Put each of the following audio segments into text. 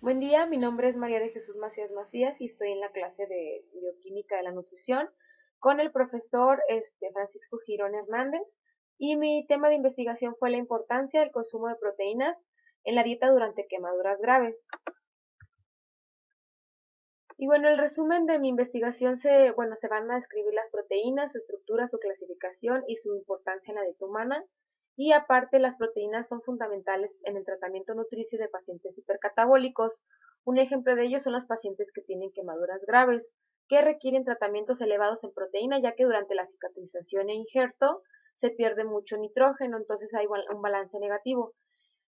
Buen día, mi nombre es María de Jesús Macías Macías y estoy en la clase de Bioquímica de la Nutrición con el profesor Francisco Girón Hernández y mi tema de investigación fue la importancia del consumo de proteínas en la dieta durante quemaduras graves. Y bueno, el resumen de mi investigación se van a describir las proteínas, su estructura, su clasificación y su importancia en la dieta humana. Y aparte, las proteínas son fundamentales en el tratamiento nutricio de pacientes hipercatabólicos. Un ejemplo de ello son los pacientes que tienen quemaduras graves, que requieren tratamientos elevados en proteína, ya que durante la cicatrización e injerto se pierde mucho nitrógeno, entonces hay un balance negativo.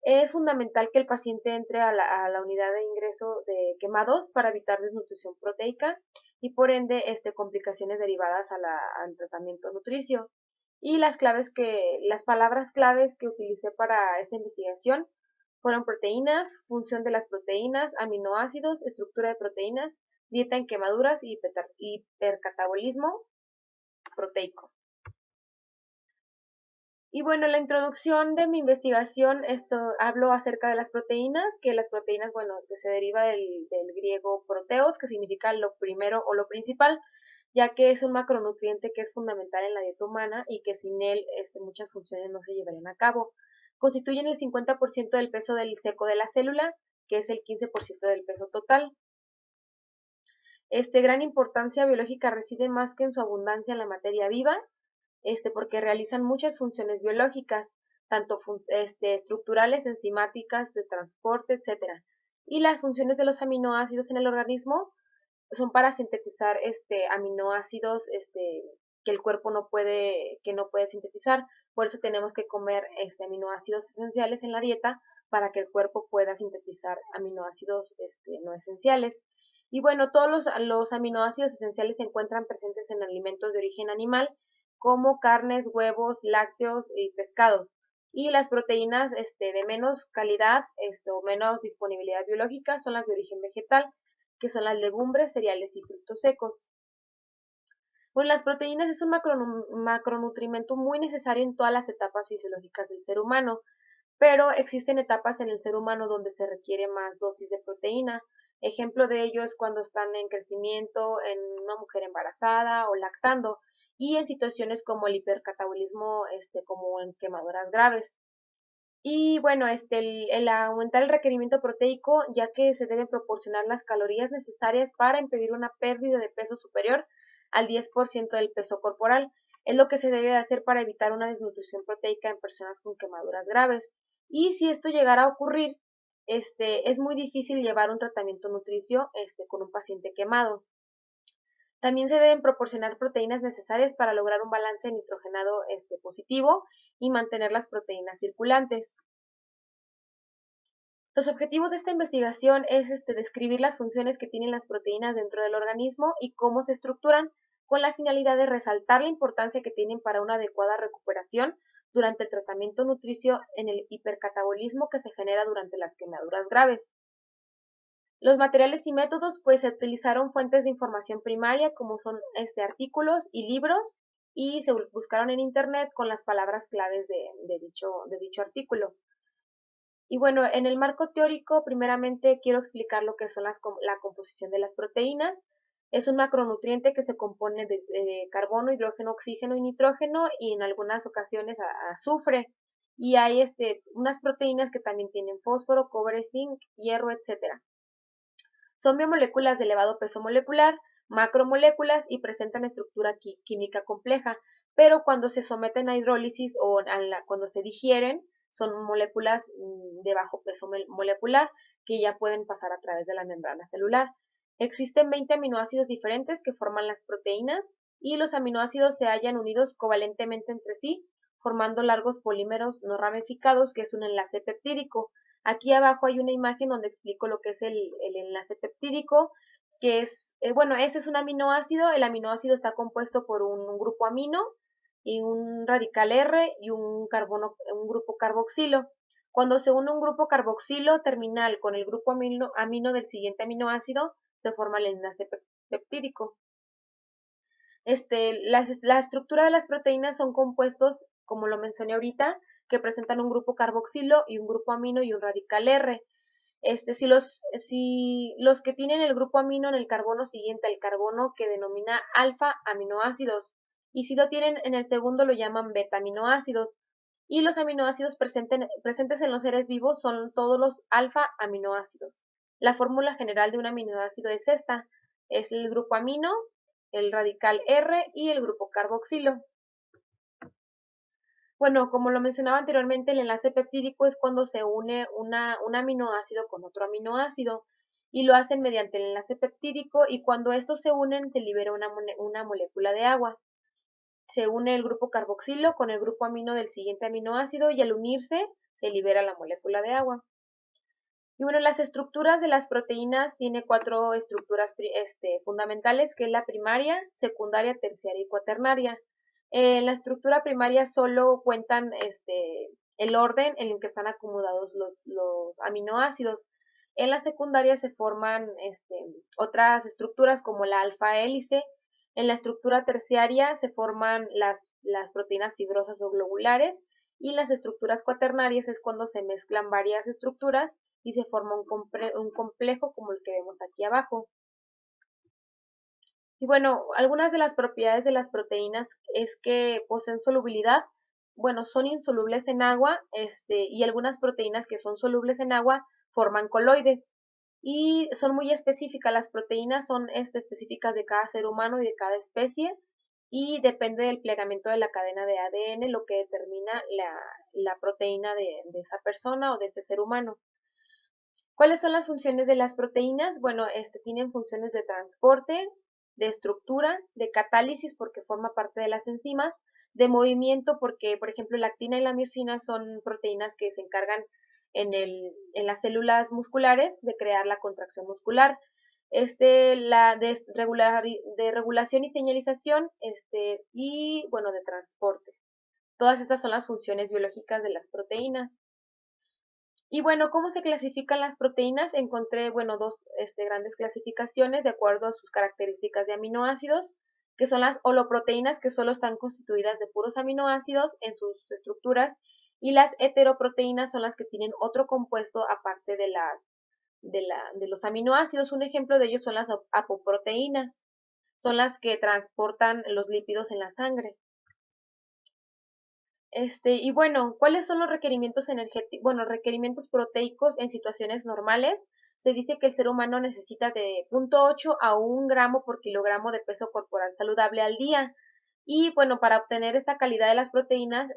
Es fundamental que el paciente entre a la unidad de ingreso de quemados para evitar desnutrición proteica y por ende complicaciones derivadas al tratamiento nutricio. Y las palabras claves que utilicé para esta investigación fueron proteínas, función de las proteínas, aminoácidos, estructura de proteínas, dieta en quemaduras y hipercatabolismo proteico. Y bueno, la introducción de mi investigación, hablo acerca de las proteínas, que las proteínas, bueno, que se deriva del griego proteos, que significa lo primero o lo principal, ya que es un macronutriente que es fundamental en la dieta humana y que sin él muchas funciones no se llevarían a cabo. Constituyen el 50% del peso del seco de la célula, que es el 15% del peso total. Gran importancia biológica reside más que en su abundancia en la materia viva, porque realizan muchas funciones biológicas, tanto estructurales, enzimáticas, de transporte, etcétera. Y las funciones de los aminoácidos en el organismo son para sintetizar aminoácidos que el cuerpo que no puede sintetizar. Por eso tenemos que comer aminoácidos esenciales en la dieta para que el cuerpo pueda sintetizar aminoácidos no esenciales. Y bueno, todos los aminoácidos esenciales se encuentran presentes en alimentos de origen animal, como carnes, huevos, lácteos y pescados. Y las proteínas de menos calidad o menos disponibilidad biológica son las de origen vegetal, que son las legumbres, cereales y frutos secos. Bueno, las proteínas es un macronutrimento muy necesario en todas las etapas fisiológicas del ser humano, pero existen etapas en el ser humano donde se requiere más dosis de proteína. Ejemplo de ello es cuando están en crecimiento, en una mujer embarazada o lactando, y en situaciones como el hipercatabolismo, como en quemaduras graves. Y bueno, el aumentar el requerimiento proteico, ya que se deben proporcionar las calorías necesarias para impedir una pérdida de peso superior al 10% del peso corporal. Es lo que se debe hacer para evitar una desnutrición proteica en personas con quemaduras graves. Y si esto llegara a ocurrir, es muy difícil llevar un tratamiento nutricio con un paciente quemado. También se deben proporcionar proteínas necesarias para lograr un balance nitrogenado positivo y mantener las proteínas circulantes. Los objetivos de esta investigación es describir las funciones que tienen las proteínas dentro del organismo y cómo se estructuran, con la finalidad de resaltar la importancia que tienen para una adecuada recuperación durante el tratamiento nutricio en el hipercatabolismo que se genera durante las quemaduras graves. Los materiales y métodos, pues se utilizaron fuentes de información primaria como son artículos y libros, y se buscaron en internet con las palabras claves de dicho artículo. Y bueno, en el marco teórico, primeramente quiero explicar lo que son la composición de las proteínas. Es un macronutriente que se compone de carbono, hidrógeno, oxígeno y nitrógeno, y en algunas ocasiones azufre. Y hay unas proteínas que también tienen fósforo, cobre, zinc, hierro, etcétera. Son biomoléculas de elevado peso molecular, macromoléculas, y presentan estructura química compleja, pero cuando se someten a hidrólisis o cuando se digieren, son moléculas de bajo peso molecular que ya pueden pasar a través de la membrana celular. Existen 20 aminoácidos diferentes que forman las proteínas, y los aminoácidos se hallan unidos covalentemente entre sí, formando largos polímeros no ramificados, que es un enlace peptídico. Aquí abajo hay una imagen donde explico lo que es el enlace peptídico, que es, bueno, ese es un aminoácido. El aminoácido está compuesto por un grupo amino y un radical R y un grupo carboxilo. Cuando se une un grupo carboxilo terminal con el grupo amino del siguiente aminoácido, se forma el enlace peptídico. La estructura de las proteínas son compuestos, como lo mencioné ahorita, que presentan un grupo carboxilo y un grupo amino y un radical R. Si los que tienen el grupo amino en el carbono siguiente al carbono que denomina alfa aminoácidos, y si lo tienen en el segundo lo llaman beta aminoácidos, y los aminoácidos presentes en los seres vivos son todos los alfa aminoácidos. La fórmula general de un aminoácido es esta, es el grupo amino, el radical R y el grupo carboxilo. Bueno, como lo mencionaba anteriormente, el enlace peptídico es cuando se une un aminoácido con otro aminoácido y lo hacen mediante el enlace peptídico, y cuando estos se unen se libera una molécula de agua. Se une el grupo carboxilo con el grupo amino del siguiente aminoácido y al unirse se libera la molécula de agua. Y bueno, las estructuras de las proteínas tiene cuatro estructuras fundamentales, que es la primaria, secundaria, terciaria y cuaternaria. En la estructura primaria solo cuentan el orden en el que están acomodados los aminoácidos. En la secundaria se forman otras estructuras como la alfa hélice. En la estructura terciaria se forman las proteínas fibrosas o globulares, y las estructuras cuaternarias es cuando se mezclan varias estructuras y se forma un complejo como el que vemos aquí abajo. Y bueno, algunas de las propiedades de las proteínas es que poseen solubilidad. Bueno, son insolubles en agua, y algunas proteínas que son solubles en agua forman coloides. Y son muy específicas, las proteínas son específicas de cada ser humano y de cada especie, y depende del plegamiento de la cadena de ADN lo que determina la proteína de esa persona o de ese ser humano. ¿Cuáles son las funciones de las proteínas? Bueno, tienen funciones de transporte, de estructura, de catálisis porque forma parte de las enzimas, de movimiento porque, por ejemplo, la actina y la miosina son proteínas que se encargan en las células musculares de crear la contracción muscular. La de regulación y señalización, y bueno, de transporte. Todas estas son las funciones biológicas de las proteínas. Y bueno, ¿cómo se clasifican las proteínas? Encontré, bueno, dos grandes clasificaciones de acuerdo a sus características de aminoácidos, que son las holoproteínas, que solo están constituidas de puros aminoácidos en sus estructuras, y las heteroproteínas son las que tienen otro compuesto aparte de los aminoácidos. Un ejemplo de ellos son las apoproteínas, son las que transportan los lípidos en la sangre. Y bueno, ¿cuáles son los requerimientos energéticos? Bueno, requerimientos proteicos en situaciones normales. Se dice que el ser humano necesita de 0,8 a 1 gramo por kilogramo de peso corporal saludable al día. Y bueno, para obtener esta calidad de las proteínas,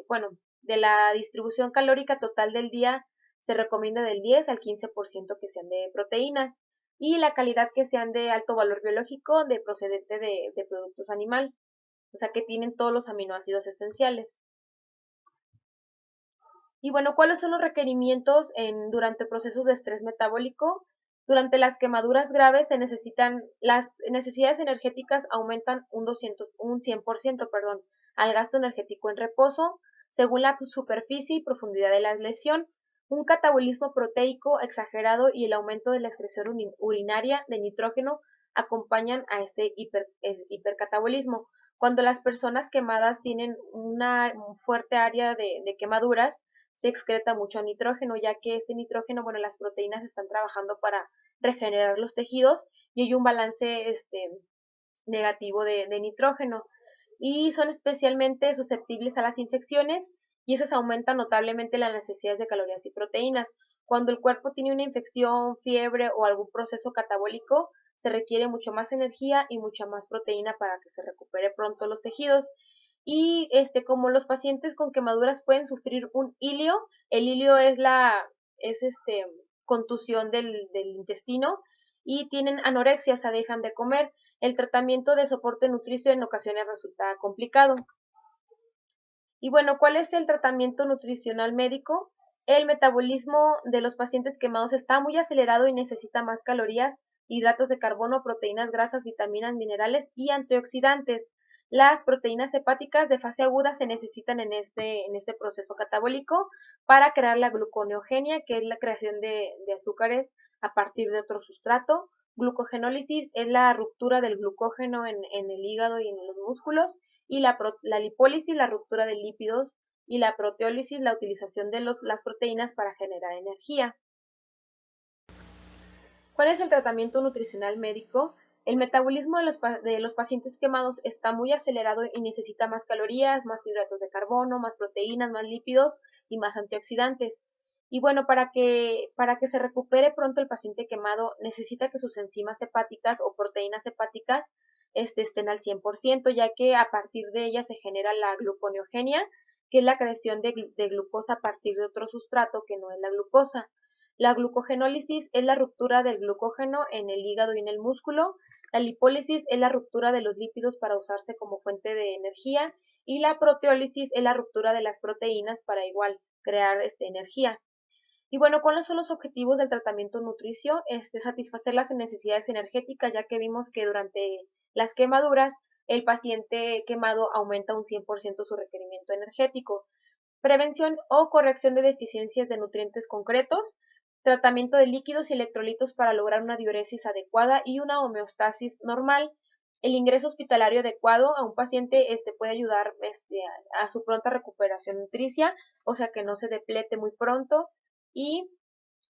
bueno, de la distribución calórica total del día, se recomienda del 10 al 15% que sean de proteínas, y la calidad que sean de alto valor biológico de procedente de productos animal, o sea, que tienen todos los aminoácidos esenciales. Y bueno, ¿cuáles son los requerimientos durante procesos de estrés metabólico? Durante las quemaduras graves las necesidades energéticas aumentan un 100%, perdón, al gasto energético en reposo, según la superficie y profundidad de la lesión. Un catabolismo proteico exagerado y el aumento de la excreción urinaria de nitrógeno acompañan a este hipercatabolismo. Cuando las personas quemadas tienen una fuerte área de quemaduras, se excreta mucho nitrógeno, ya que este nitrógeno, bueno, las proteínas están trabajando para regenerar los tejidos y hay un balance negativo de nitrógeno, y son especialmente susceptibles a las infecciones, y esas aumentan notablemente las necesidades de calorías y proteínas. Cuando el cuerpo tiene una infección, fiebre o algún proceso catabólico, se requiere mucho más energía y mucha más proteína para que se recupere pronto los tejidos. Y como los pacientes con quemaduras pueden sufrir un ilio, el ilio es contusión del intestino, y tienen anorexia, o sea, dejan de comer. El tratamiento de soporte nutricio en ocasiones resulta complicado. Y bueno, ¿cuál es el tratamiento nutricional médico? El metabolismo de los pacientes quemados está muy acelerado y necesita más calorías, hidratos de carbono, proteínas, grasas, vitaminas, minerales y antioxidantes. Las proteínas hepáticas de fase aguda se necesitan en este proceso catabólico para crear la gluconeogenia, que es la creación de azúcares a partir de otro sustrato. Glucogenólisis es la ruptura del glucógeno en el hígado y en los músculos, y la lipólisis, la ruptura de lípidos, y la proteólisis, la utilización de las proteínas para generar energía. ¿Cuál es el tratamiento nutricional médico? El metabolismo de los pacientes quemados está muy acelerado y necesita más calorías, más hidratos de carbono, más proteínas, más lípidos y más antioxidantes. Y bueno, para que se recupere pronto el paciente quemado, necesita que sus enzimas hepáticas o proteínas hepáticas estén al 100%, ya que a partir de ellas se genera la gluconeogenia, que es la creación de glucosa a partir de otro sustrato que no es la glucosa. La glucogenólisis es la ruptura del glucógeno en el hígado y en el músculo. La lipólisis es la ruptura de los lípidos para usarse como fuente de energía. Y la proteólisis es la ruptura de las proteínas para igual crear energía. Y bueno, ¿cuáles son los objetivos del tratamiento nutricio? Satisfacer las necesidades energéticas, ya que vimos que durante las quemaduras el paciente quemado aumenta un 100% su requerimiento energético. Prevención o corrección de deficiencias de nutrientes concretos, tratamiento de líquidos y electrolitos para lograr una diuresis adecuada y una homeostasis normal. El ingreso hospitalario adecuado a un paciente puede ayudar a su pronta recuperación nutricia, o sea que no se deplete muy pronto. Y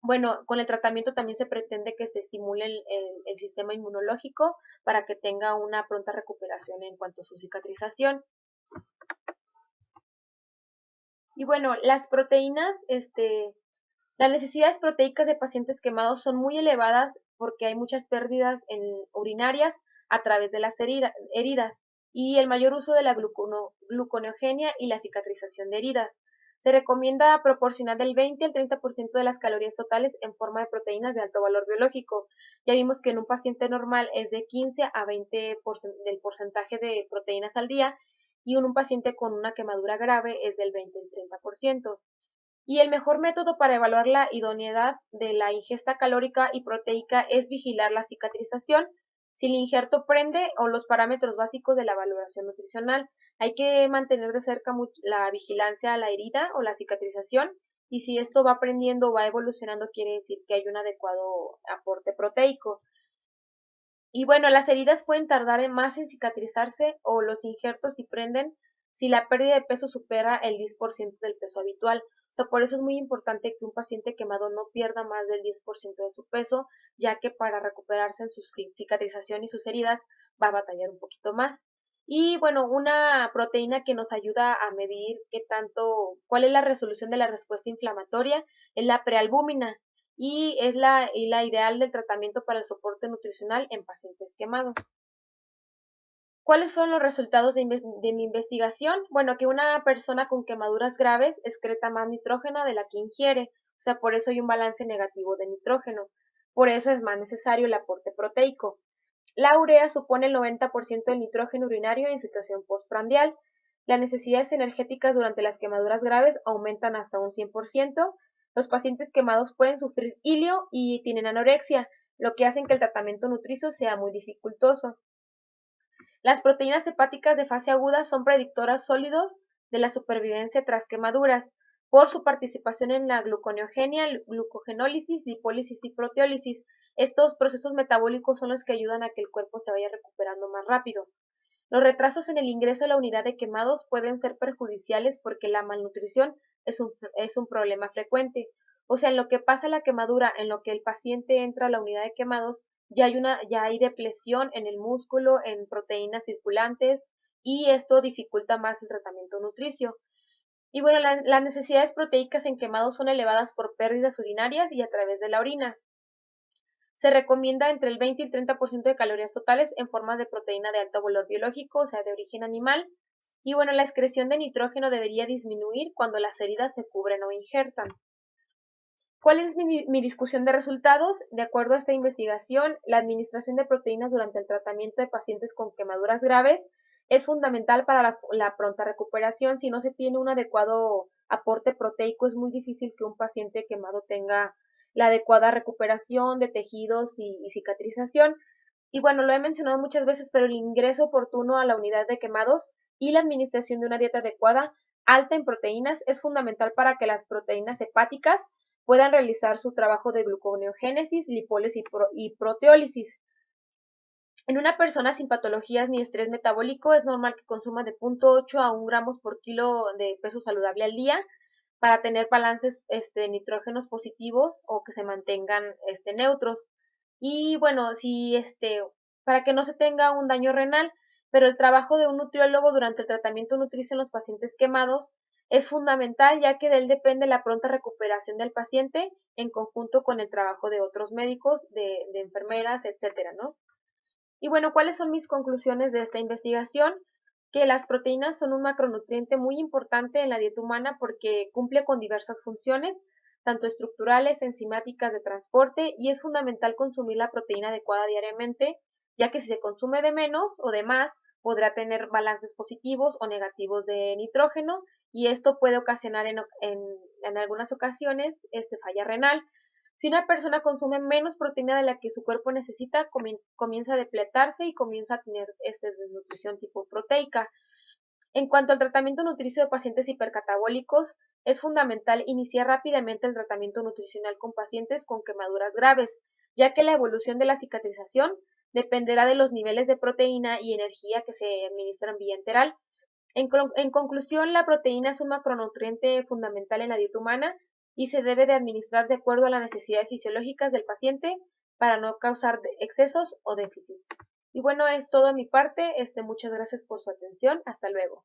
bueno, con el tratamiento también se pretende que se estimule el sistema inmunológico para que tenga una pronta recuperación en cuanto a su cicatrización. Y bueno, las proteínas, las necesidades proteicas de pacientes quemados son muy elevadas porque hay muchas pérdidas urinarias a través de las heridas y el mayor uso de la gluconeogenia y la cicatrización de heridas. Se recomienda proporcionar del 20 al 30% de las calorías totales en forma de proteínas de alto valor biológico. Ya vimos que en un paciente normal es de 15 a 20% del porcentaje de proteínas al día y en un paciente con una quemadura grave es del 20 al 30%. Y el mejor método para evaluar la idoneidad de la ingesta calórica y proteica es vigilar la cicatrización, si el injerto prende o los parámetros básicos de la valoración nutricional. Hay que mantener de cerca la vigilancia a la herida o la cicatrización y si esto va prendiendo o va evolucionando quiere decir que hay un adecuado aporte proteico. Y bueno, las heridas pueden tardar más en cicatrizarse o los injertos si prenden si la pérdida de peso supera el 10% del peso habitual. O sea, por eso es muy importante que un paciente quemado no pierda más del 10% de su peso, ya que para recuperarse en su cicatrización y sus heridas va a batallar un poquito más. Y bueno, una proteína que nos ayuda a medir cuál es la resolución de la respuesta inflamatoria es la prealbúmina y es la ideal del tratamiento para el soporte nutricional en pacientes quemados. ¿Cuáles fueron los resultados de mi investigación? Bueno, que una persona con quemaduras graves excreta más nitrógeno de la que ingiere, o sea, por eso hay un balance negativo de nitrógeno. Por eso es más necesario el aporte proteico. La urea supone el 90% del nitrógeno urinario en situación postprandial. Las necesidades energéticas durante las quemaduras graves aumentan hasta un 100%. Los pacientes quemados pueden sufrir ilio y tienen anorexia, lo que hace que el tratamiento nutricio sea muy dificultoso. Las proteínas hepáticas de fase aguda son predictoras sólidos de la supervivencia tras quemaduras por su participación en la gluconeogenia, glucogenólisis, lipólisis y proteólisis. Estos procesos metabólicos son los que ayudan a que el cuerpo se vaya recuperando más rápido. Los retrasos en el ingreso a la unidad de quemados pueden ser perjudiciales porque la malnutrición es un problema frecuente. O sea, en lo que pasa la quemadura, en lo que el paciente entra a la unidad de quemados, ya hay depresión en el músculo, en proteínas circulantes, y esto dificulta más el tratamiento nutricio. Y bueno, las necesidades proteicas en quemados son elevadas por pérdidas urinarias y a través de la orina. Se recomienda entre el 20 y el 30% de calorías totales en forma de proteína de alto valor biológico, o sea, de origen animal. Y bueno, la excreción de nitrógeno debería disminuir cuando las heridas se cubren o injertan. ¿Cuál es mi discusión de resultados? De acuerdo a esta investigación, la administración de proteínas durante el tratamiento de pacientes con quemaduras graves es fundamental para la pronta recuperación. Si no se tiene un adecuado aporte proteico, es muy difícil que un paciente quemado tenga la adecuada recuperación de tejidos y cicatrización. Y bueno, lo he mencionado muchas veces, pero el ingreso oportuno a la unidad de quemados y la administración de una dieta adecuada, alta en proteínas, es fundamental para que las proteínas hepáticas puedan realizar su trabajo de gluconeogénesis, lipólisis y proteólisis. En una persona sin patologías ni estrés metabólico es normal que consuma de 0.8 a 1 gramos por kilo de peso saludable al día para tener balances nitrógenos positivos o que se mantengan neutros. y bueno, si para que no se tenga un daño renal, pero el trabajo de un nutriólogo durante el tratamiento nutricio en los pacientes quemados es fundamental, ya que de él depende la pronta recuperación del paciente en conjunto con el trabajo de otros médicos, de enfermeras, etcétera, ¿no? Y bueno, ¿cuáles son mis conclusiones de esta investigación? Que las proteínas son un macronutriente muy importante en la dieta humana porque cumple con diversas funciones, tanto estructurales, enzimáticas, de transporte, y es fundamental consumir la proteína adecuada diariamente, ya que si se consume de menos o de más, podrá tener balances positivos o negativos de nitrógeno, y esto puede ocasionar en algunas ocasiones falla renal. Si una persona consume menos proteína de la que su cuerpo necesita, comienza a depletarse y comienza a tener desnutrición tipo proteica. En cuanto al tratamiento nutricio de pacientes hipercatabólicos, es fundamental iniciar rápidamente el tratamiento nutricional con pacientes con quemaduras graves, ya que la evolución de la cicatrización dependerá de los niveles de proteína y energía que se administran vía enteral. En conclusión, la proteína es un macronutriente fundamental en la dieta humana y se debe de administrar de acuerdo a las necesidades fisiológicas del paciente para no causar excesos o déficits. Y bueno, es todo de mi parte. Muchas gracias por su atención. Hasta luego.